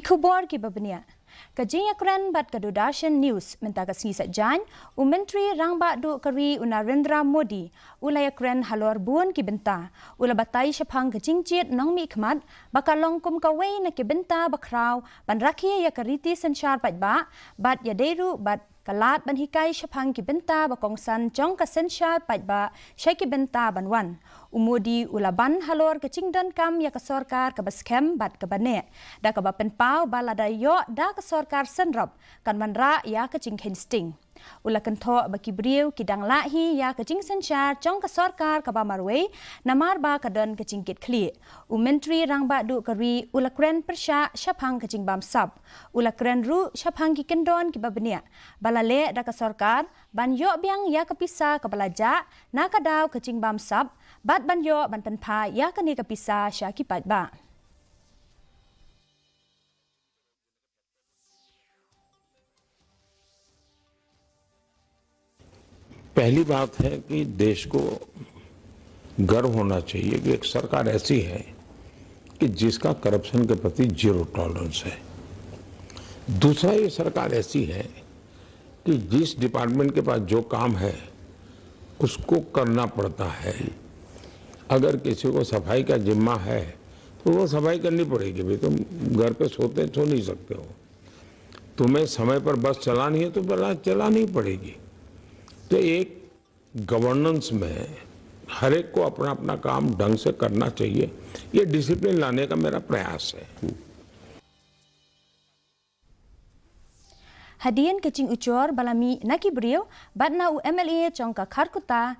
Kikubor ki babnia. Kajian keren bat Kadudashan News mentaka sini sajan, Menteri Rangba du Kari Narendra Modi, ulaya keren halor buon ki benta, ula batai syapang kejingcit nang mi khmat, bakal longkum kawai na ki benta bakrau, ban rakia ya kariti sensyar patba, bat ya deru bat kalat ban hikai syapang ki benta bakongsan jong ka sensyar patba, syai ki benta banwan. Umudi ulaban halor kecingdan kam ya kesorkar ke baskem bat ke bane. Da ke bapen pau balada yo da kesorkar senrop kan manra ya kecing hensting. Ula kento baki briu kidang lahi ya kecing sensyar jong kesorkar ke bamarwe namar ba kadan kecing kit kli. Menteri Rangba du Kari ula kren persya syapang kecing bamsap. Ula kren ru syapang ki kendon ki babenia. Balale da kesorkar ban yo biang ya kepisa ke balaja na kadaw kecing bamsap. Bat banyo ban penpa ya kani kapisa syaki patba. पहली बात है कि देश को गर्व होना चाहिए कि एक सरकार ऐसी है कि जिसका करप्शन के प्रति जीरो टॉलरेंस है। दूसरा, ये सरकार ऐसी है कि जिस डिपार्टमेंट के पास जो काम है उसको करना पड़ता है। अगर किसी को सफाई का जिम्मा है तो वो सफाई करनी पड़ेगी। भाई तुम घर पे सो नहीं सकते हो, तुम्हें समय पर बस चलानी है तो बस चलानी पड़ेगी। तो एक गवर्नेंस में हर एक को अपना अपना काम ढंग से करना चाहिए, ये डिसिप्लिन लाने का मेरा प्रयास है। Hadian kecing ucor balami naki brio bat na MLA jong ka Kharkota